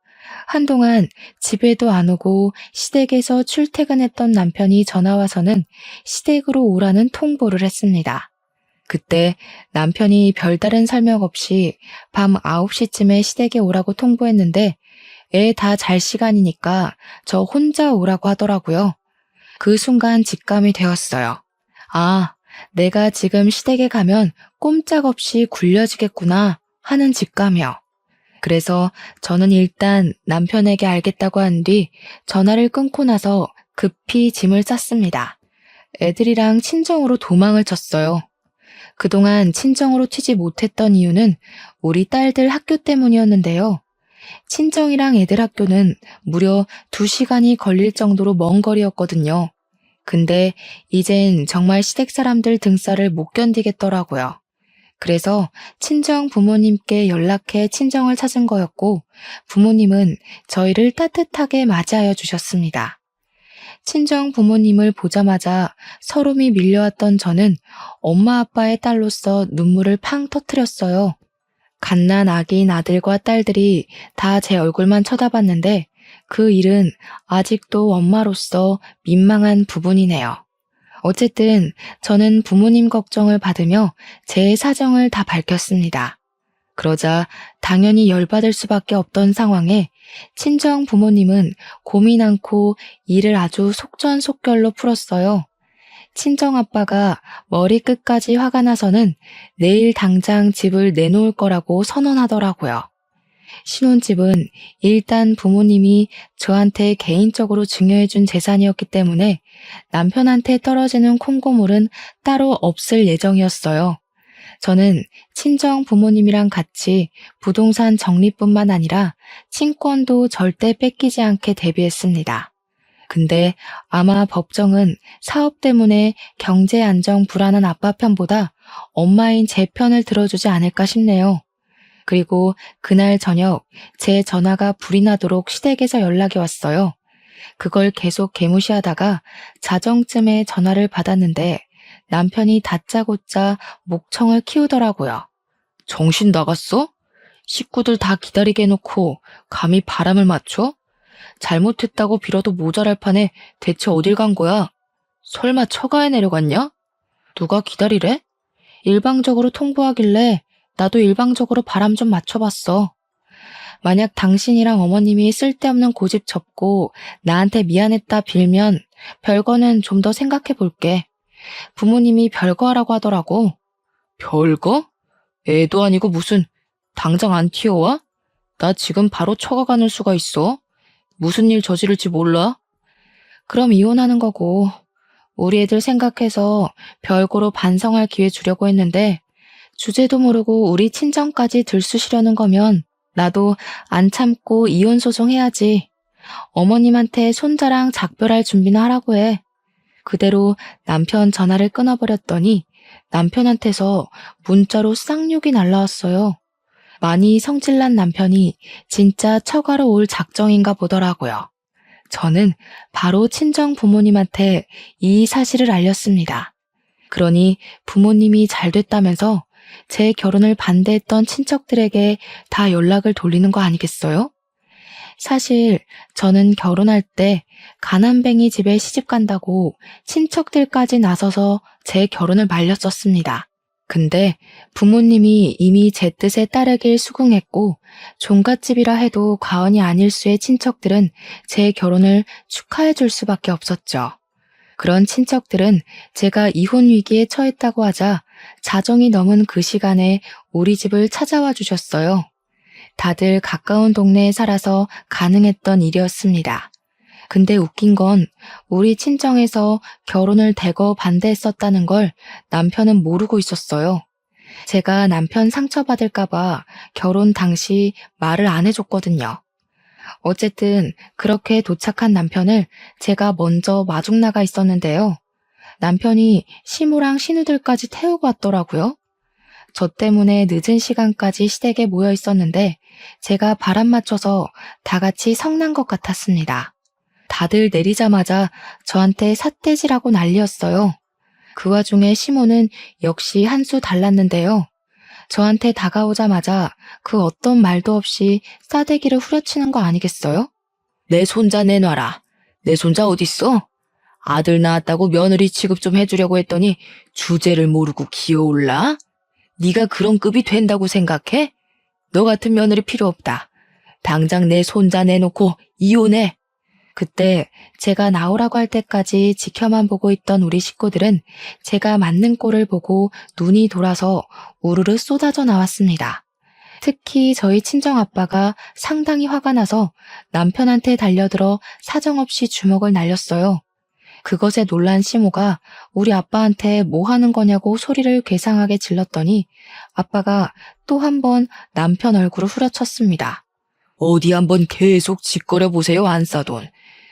한동안 집에도 안 오고 시댁에서 출퇴근했던 남편이 전화와서는 시댁으로 오라는 통보를 했습니다. 그때 남편이 별다른 설명 없이 밤 9시쯤에 시댁에 오라고 통보했는데 애 다 잘 시간이니까 저 혼자 오라고 하더라고요. 그 순간 직감이 되었어요. 아, 내가 지금 시댁에 가면 꼼짝없이 굴려지겠구나 하는 직감이요. 그래서 저는 일단 남편에게 알겠다고 한 뒤 전화를 끊고 나서 급히 짐을 쌌습니다. 애들이랑 친정으로 도망을 쳤어요. 그동안 친정으로 튀지 못했던 이유는 우리 딸들 학교 때문이었는데요. 친정이랑 애들 학교는 무려 2시간이 걸릴 정도로 먼 거리였거든요. 근데 이젠 정말 시댁 사람들 등살을 못 견디겠더라고요. 그래서 친정 부모님께 연락해 친정을 찾은 거였고 부모님은 저희를 따뜻하게 맞이하여 주셨습니다. 친정 부모님을 보자마자 서름이 밀려왔던 저는 엄마 아빠의 딸로서 눈물을 팡 터뜨렸어요. 갓난 아기인 아들과 딸들이 다 제 얼굴만 쳐다봤는데 그 일은 아직도 엄마로서 민망한 부분이네요. 어쨌든 저는 부모님 걱정을 받으며 제 사정을 다 밝혔습니다. 그러자 당연히 열받을 수밖에 없던 상황에 친정 부모님은 고민 않고 일을 아주 속전속결로 풀었어요. 친정아빠가 머리끝까지 화가 나서는 내일 당장 집을 내놓을 거라고 선언하더라고요. 신혼집은 일단 부모님이 저한테 개인적으로 증여해준 재산이었기 때문에 남편한테 떨어지는 콩고물은 따로 없을 예정이었어요. 저는 친정 부모님이랑 같이 부동산 적립뿐만 아니라 친권도 절대 뺏기지 않게 대비했습니다. 근데 아마 법정은 사업 때문에 경제 안정 불안한 아빠 편보다 엄마인 제 편을 들어주지 않을까 싶네요. 그리고 그날 저녁 제 전화가 불이 나도록 시댁에서 연락이 왔어요. 그걸 계속 개무시하다가 자정쯤에 전화를 받았는데 남편이 다짜고짜 목청을 키우더라고요. 정신 나갔어? 식구들 다 기다리게 해놓고 감히 바람을 맞춰? 잘못했다고 빌어도 모자랄 판에 대체 어딜 간 거야? 설마 처가에 내려갔냐? 누가 기다리래? 일방적으로 통보하길래 나도 일방적으로 바람 좀 맞춰봤어. 만약 당신이랑 어머님이 쓸데없는 고집 접고 나한테 미안했다 빌면 별거는 좀 더 생각해 볼게. 부모님이 별거 하라고 하더라고. 별거? 애도 아니고 무슨 당장 안 튀어와? 나 지금 바로 처가 가는 수가 있어. 무슨 일 저지를지 몰라? 그럼 이혼하는 거고 우리 애들 생각해서 별거로 반성할 기회 주려고 했는데 주제도 모르고 우리 친정까지 들쑤시려는 거면 나도 안 참고 이혼 소송해야지. 어머님한테 손자랑 작별할 준비나 하라고 해. 그대로 남편 전화를 끊어버렸더니 남편한테서 문자로 쌍욕이 날라왔어요. 많이 성질난 남편이 진짜 처가로 올 작정인가 보더라고요. 저는 바로 친정 부모님한테 이 사실을 알렸습니다. 그러니 부모님이 잘 됐다면서 제 결혼을 반대했던 친척들에게 다 연락을 돌리는 거 아니겠어요? 사실 저는 결혼할 때 가난뱅이 집에 시집 간다고 친척들까지 나서서 제 결혼을 말렸었습니다. 근데 부모님이 이미 제 뜻에 따르길 수긍했고 종갓집이라 해도 과언이 아닐 수의 친척들은 제 결혼을 축하해 줄 수밖에 없었죠. 그런 친척들은 제가 이혼 위기에 처했다고 하자 자정이 넘은 그 시간에 우리 집을 찾아와 주셨어요. 다들 가까운 동네에 살아서 가능했던 일이었습니다. 근데 웃긴 건 우리 친정에서 결혼을 대거 반대했었다는 걸 남편은 모르고 있었어요. 제가 남편 상처받을까봐 결혼 당시 말을 안 해줬거든요. 어쨌든 그렇게 도착한 남편을 제가 먼저 마중 나가 있었는데요. 남편이 시모랑 신우들까지 태우고 왔더라고요. 저 때문에 늦은 시간까지 시댁에 모여 있었는데 제가 바람 맞춰서 다 같이 성난 것 같았습니다. 다들 내리자마자 저한테 삿대질하고 난리였어요. 그 와중에 시모는 역시 한 수 달랐는데요. 저한테 다가오자마자 그 어떤 말도 없이 싸대기를 후려치는 거 아니겠어요? 내 손자 내놔라. 내 손자 어딨어? 아들 낳았다고 며느리 취급 좀 해주려고 했더니 주제를 모르고 기어올라? 네가 그런 급이 된다고 생각해? 너 같은 며느리 필요 없다. 당장 내 손자 내놓고 이혼해. 그때 제가 나오라고 할 때까지 지켜만 보고 있던 우리 식구들은 제가 맞는 꼴을 보고 눈이 돌아서 우르르 쏟아져 나왔습니다. 특히 저희 친정아빠가 상당히 화가 나서 남편한테 달려들어 사정없이 주먹을 날렸어요. 그것에 놀란 시모가 우리 아빠한테 뭐 하는 거냐고 소리를 괴상하게 질렀더니 아빠가 또 한 번 남편 얼굴을 후려쳤습니다. 어디 한번 계속 짓거려 보세요, 안싸돈.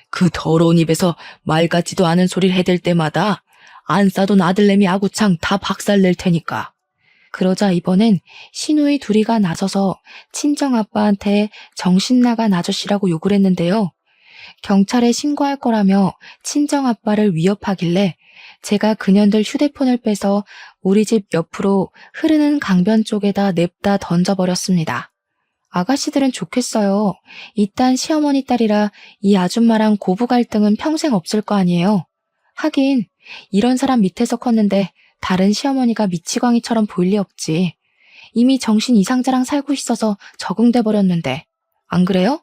그 더러운 입에서 말 같지도 않은 소리를 해댈 때마다 안 싸돈 아들내미 아구창 다 박살낼 테니까. 그러자 이번엔 시누이 둘이가 나서서 친정아빠한테 정신나간 아저씨라고 욕을 했는데요. 경찰에 신고할 거라며 친정아빠를 위협하길래 제가 그년들 휴대폰을 빼서 우리 집 옆으로 흐르는 강변 쪽에다 냅다 던져버렸습니다. 아가씨들은 좋겠어요. 이딴 시어머니 딸이라 이 아줌마랑 고부 갈등은 평생 없을 거 아니에요. 하긴 이런 사람 밑에서 컸는데 다른 시어머니가 미치광이처럼 보일 리 없지. 이미 정신 이상자랑 살고 있어서 적응돼 버렸는데. 안 그래요?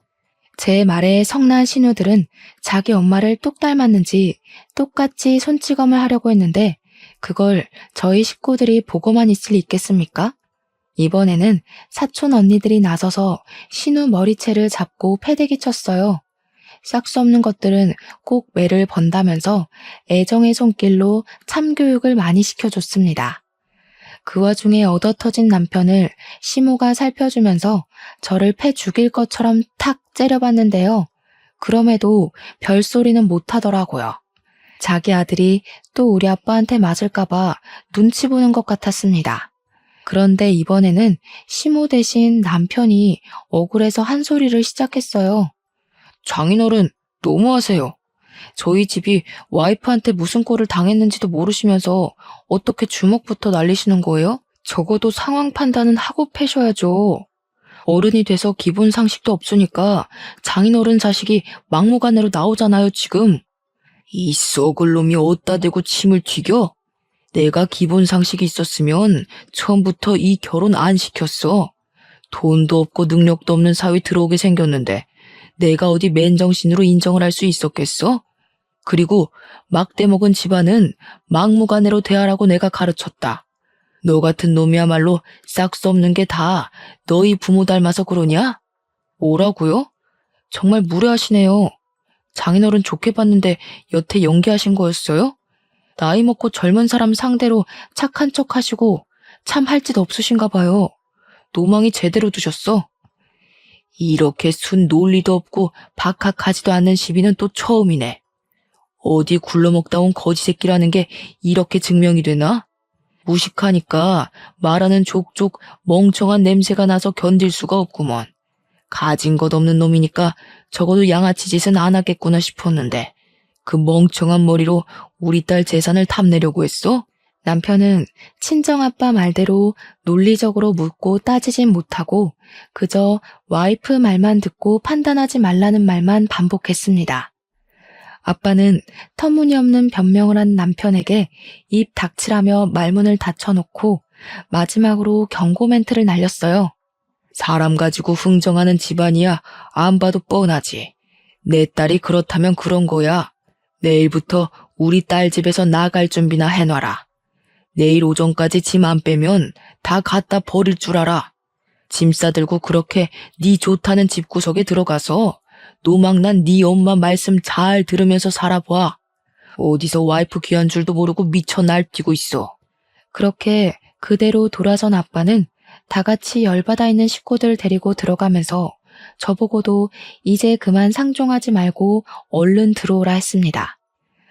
제 말에 성난 신우들은 자기 엄마를 똑 닮았는지 똑같이 손찌검을 하려고 했는데 그걸 저희 식구들이 보고만 있을 리 있겠습니까? 이번에는 사촌 언니들이 나서서 신우 머리채를 잡고 패대기 쳤어요. 싹수 없는 것들은 꼭 매를 번다면서 애정의 손길로 참교육을 많이 시켜줬습니다. 그 와중에 얻어터진 남편을 시모가 살펴주면서 저를 패 죽일 것처럼 탁 째려봤는데요. 그럼에도 별소리는 못하더라고요. 자기 아들이 또 우리 아빠한테 맞을까봐 눈치 보는 것 같았습니다. 그런데 이번에는 시모 대신 남편이 억울해서 한 소리를 시작했어요. 장인어른, 너무하세요. 저희 집이 와이프한테 무슨 꼴을 당했는지도 모르시면서 어떻게 주먹부터 날리시는 거예요? 적어도 상황 판단은 하고 패셔야죠. 어른이 돼서 기본 상식도 없으니까 장인어른 자식이 막무가내로 나오잖아요, 지금. 이 썩을 놈이 어디다 대고 침을 튀겨? 내가 기본 상식이 있었으면 처음부터 이 결혼 안 시켰어. 돈도 없고 능력도 없는 사위 들어오게 생겼는데 내가 어디 맨정신으로 인정을 할 수 있었겠어? 그리고 막대 먹은 집안은 막무가내로 대하라고 내가 가르쳤다. 너 같은 놈이야말로 싹 수 없는 게 다 너희 부모 닮아서 그러냐? 뭐라고요? 정말 무례하시네요. 장인어른 좋게 봤는데 여태 연기하신 거였어요? 나이 먹고 젊은 사람 상대로 착한 척 하시고 참 할 짓 없으신가 봐요. 노망이 제대로 두셨어. 이렇게 순 논리도 없고 박학하지도 않는 시비는 또 처음이네. 어디 굴러먹다 온 거지 새끼라는 게 이렇게 증명이 되나? 무식하니까 말하는 족족 멍청한 냄새가 나서 견딜 수가 없구먼. 가진 것 없는 놈이니까 적어도 양아치 짓은 안 하겠구나 싶었는데 그 멍청한 머리로 우리 딸 재산을 탐내려고 했어? 남편은 친정아빠 말대로 논리적으로 묻고 따지진 못하고 그저 와이프 말만 듣고 판단하지 말라는 말만 반복했습니다. 아빠는 터무니없는 변명을 한 남편에게 입 닥치라며 말문을 닫혀놓고 마지막으로 경고 멘트를 날렸어요. 사람 가지고 흥정하는 집안이야 안 봐도 뻔하지. 내 딸이 그렇다면 그런 거야. 내일부터 우리 딸 집에서 나갈 준비나 해놔라. 내일 오전까지 짐 안 빼면 다 갖다 버릴 줄 알아. 짐 싸들고 그렇게 네 좋다는 집구석에 들어가서 노망난 네 엄마 말씀 잘 들으면서 살아봐. 어디서 와이프 귀한 줄도 모르고 미쳐 날뛰고 있어. 그렇게 그대로 돌아선 아빠는 다 같이 열받아 있는 식구들 데리고 들어가면서 저보고도 이제 그만 상종하지 말고 얼른 들어오라 했습니다.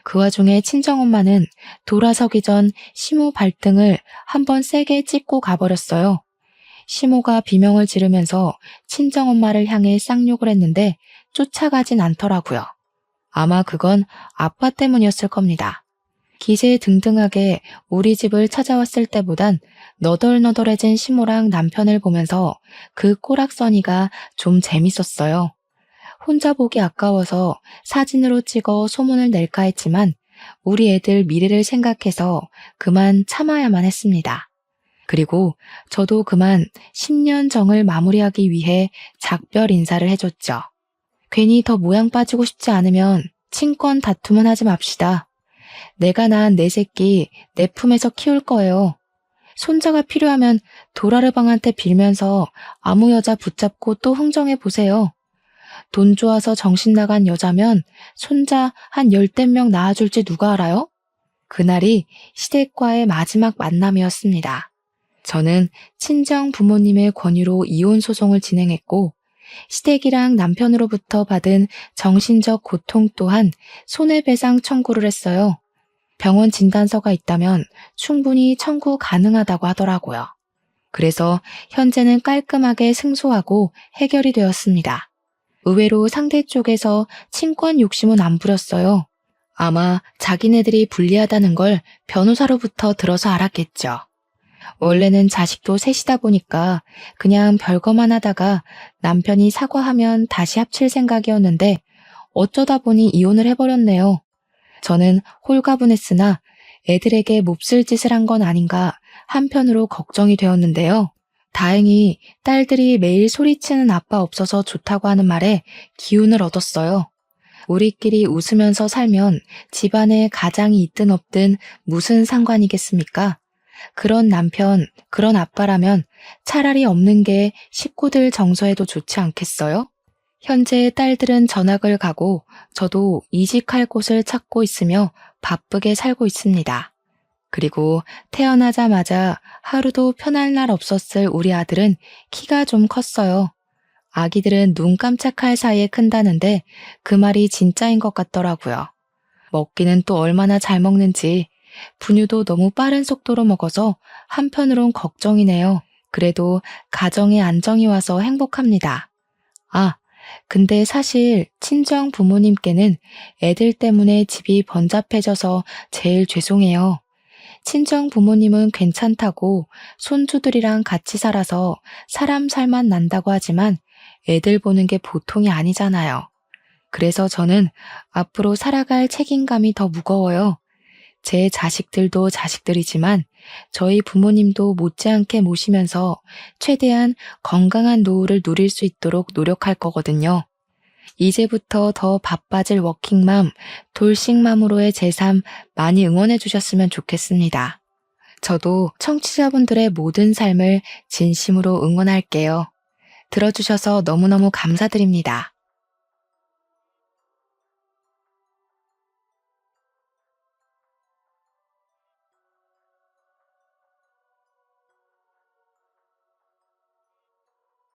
그 와중에 친정엄마는 돌아서기 전 시모 발등을 한번 세게 찢고 가버렸어요. 시모가 비명을 지르면서 친정엄마를 향해 쌍욕을 했는데 쫓아가진 않더라고요. 아마 그건 아빠 때문이었을 겁니다. 기세등등하게 우리 집을 찾아왔을 때보단 너덜너덜해진 시모랑 남편을 보면서 그 꼬락서니가 좀 재밌었어요. 혼자 보기 아까워서 사진으로 찍어 소문을 낼까 했지만 우리 애들 미래를 생각해서 그만 참아야만 했습니다. 그리고 저도 그만 10년 정을 마무리하기 위해 작별 인사를 해줬죠. 괜히 더 모양 빠지고 싶지 않으면 친권 다툼은 하지 맙시다. 내가 낳은 내 새끼 내 품에서 키울 거예요. 손자가 필요하면 도라르방한테 빌면서 아무 여자 붙잡고 또 흥정해 보세요. 돈 좋아서 정신 나간 여자면 손자 한 10명 낳아줄지 누가 알아요? 그날이 시댁과의 마지막 만남이었습니다. 저는 친정 부모님의 권유로 이혼 소송을 진행했고 시댁이랑 남편으로부터 받은 정신적 고통 또한 손해배상 청구를 했어요. 병원 진단서가 있다면 충분히 청구 가능하다고 하더라고요. 그래서 현재는 깔끔하게 승소하고 해결이 되었습니다. 의외로 상대 쪽에서 친권 욕심은 안 부렸어요. 아마 자기네들이 불리하다는 걸 변호사로부터 들어서 알았겠죠. 원래는 자식도 셋이다 보니까 그냥 별거만 하다가 남편이 사과하면 다시 합칠 생각이었는데 어쩌다 보니 이혼을 해버렸네요. 저는 홀가분했으나 애들에게 몹쓸 짓을 한 건 아닌가 한편으로 걱정이 되었는데요. 다행히 딸들이 매일 소리치는 아빠 없어서 좋다고 하는 말에 기운을 얻었어요. 우리끼리 웃으면서 살면 집안에 가장이 있든 없든 무슨 상관이겠습니까? 그런 남편, 그런 아빠라면 차라리 없는 게 식구들 정서에도 좋지 않겠어요? 현재 딸들은 전학을 가고 저도 이직할 곳을 찾고 있으며 바쁘게 살고 있습니다. 그리고 태어나자마자 하루도 편할 날 없었을 우리 아들은 키가 좀 컸어요. 아기들은 눈 깜짝할 사이에 큰다는데 그 말이 진짜인 것 같더라고요. 먹기는 또 얼마나 잘 먹는지 분유도 너무 빠른 속도로 먹어서 한편으론 걱정이네요. 그래도 가정에 안정이 와서 행복합니다. 아, 근데 사실 친정 부모님께는 애들 때문에 집이 번잡해져서 제일 죄송해요. 친정 부모님은 괜찮다고 손주들이랑 같이 살아서 사람 살만 난다고 하지만 애들 보는 게 보통이 아니잖아요. 그래서 저는 앞으로 살아갈 책임감이 더 무거워요. 제 자식들도 자식들이지만 저희 부모님도 못지않게 모시면서 최대한 건강한 노후를 누릴 수 있도록 노력할 거거든요. 이제부터 더 바빠질 워킹맘, 돌싱맘으로의 제 삶 많이 응원해 주셨으면 좋겠습니다. 저도 청취자분들의 모든 삶을 진심으로 응원할게요. 들어주셔서 너무너무 감사드립니다.